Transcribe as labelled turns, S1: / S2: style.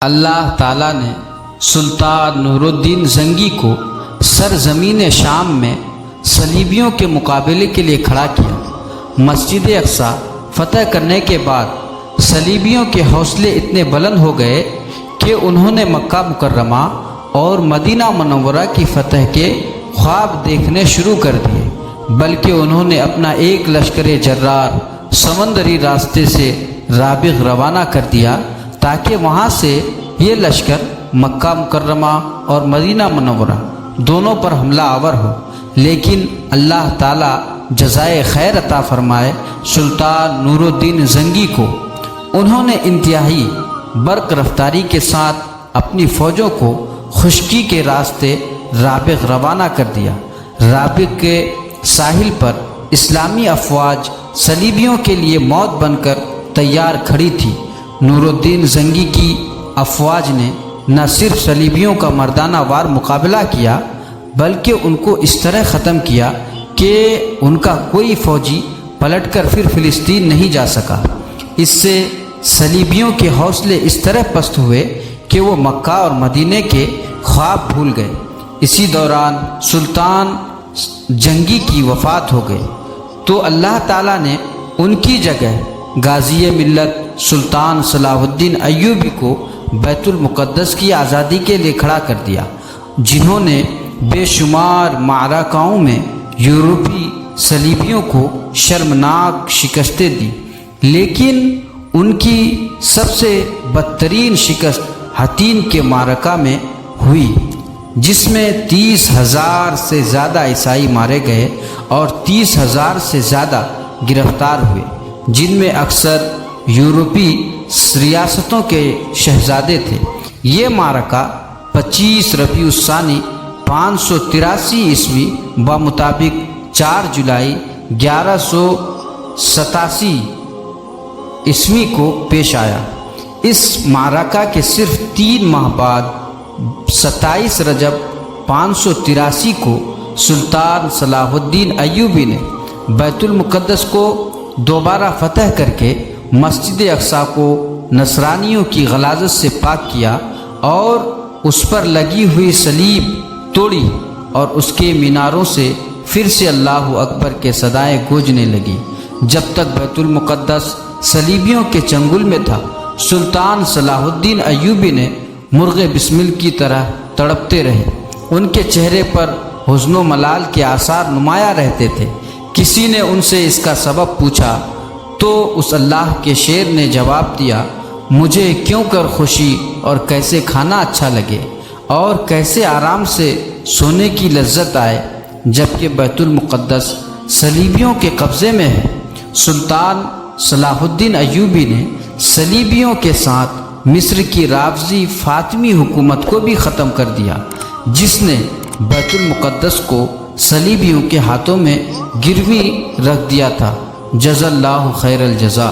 S1: اللہ تعالیٰ نے سلطان نور الدین زنگی کو سرزمین شام میں صلیبیوں کے مقابلے کے لیے کھڑا کیا۔ مسجد اقصی فتح کرنے کے بعد صلیبیوں کے حوصلے اتنے بلند ہو گئے کہ انہوں نے مکہ مکرمہ اور مدینہ منورہ کی فتح کے خواب دیکھنے شروع کر دیے، بلکہ انہوں نے اپنا ایک لشکر جرار سمندری راستے سے رابغ روانہ کر دیا تاکہ وہاں سے یہ لشکر مکہ مکرمہ اور مدینہ منورہ دونوں پر حملہ آور ہو۔ لیکن اللہ تعالیٰ جزائے خیر عطا فرمائے سلطان نور الدین زنگی کو، انہوں نے انتہائی برق رفتاری کے ساتھ اپنی فوجوں کو خشکی کے راستے رابغ روانہ کر دیا۔ رابغ کے ساحل پر اسلامی افواج صلیبیوں کے لیے موت بن کر تیار کھڑی تھی۔ نور الدین زنگی کی افواج نے نہ صرف صلیبیوں کا مردانہ وار مقابلہ کیا بلکہ ان کو اس طرح ختم کیا کہ ان کا کوئی فوجی پلٹ کر پھر فلسطین نہیں جا سکا۔ اس سے صلیبیوں کے حوصلے اس طرح پست ہوئے کہ وہ مکہ اور مدینے کے خواب بھول گئے۔ اسی دوران سلطان زنگی کی وفات ہو گئی تو اللہ تعالیٰ نے ان کی جگہ غازی ملت سلطان صلاح الدین ایوبی کو بیت المقدس کی آزادی کے لیے کھڑا کر دیا، جنہوں نے بے شمار معرکاؤں میں یورپی صلیبیوں کو شرمناک شکستیں دی۔ لیکن ان کی سب سے بدترین شکست حطین کے معرکہ میں ہوئی، جس میں 30,000 سے زیادہ عیسائی مارے گئے اور 30,000 سے زیادہ گرفتار ہوئے، جن میں اکثر یورپی ریاستوں کے شہزادے تھے۔ یہ معرکہ 25 ربیع الثانی 583 عیسوی بمطابق 4 جولائی 1187 عیسوی کو پیش آیا۔ اس معرکہ کے صرف 3 ماہ بعد 27 رجب 583 کو سلطان صلاح الدین ایوبی نے بیت المقدس کو دوبارہ فتح کر کے مسجد اقصی کو نصرانیوں کی غلاظت سے پاک کیا اور اس پر لگی ہوئی صلیب توڑی اور اس کے میناروں سے پھر سے اللہ اکبر کے صدائیں گونجنے لگی۔ جب تک بیت المقدس صلیبیوں کے چنگل میں تھا، سلطان صلاح الدین ایوبی نے مرغ بسمل کی طرح تڑپتے رہے۔ ان کے چہرے پر حزن و ملال کے آثار نمایاں رہتے تھے۔ کسی نے ان سے اس کا سبب پوچھا تو اس اللہ کے شیر نے جواب دیا، مجھے کیوں کر خوشی اور کیسے کھانا اچھا لگے اور کیسے آرام سے سونے کی لذت آئے جبکہ بیت المقدس صلیبیوں کے قبضے میں ہے۔ سلطان صلاح الدین ایوبی نے صلیبیوں کے ساتھ مصر کی رافضی فاطمی حکومت کو بھی ختم کر دیا، جس نے بیت المقدس کو صلیبیوں کے ہاتھوں میں گروی رکھ دیا تھا۔ جزا اللہ خیر الجزا۔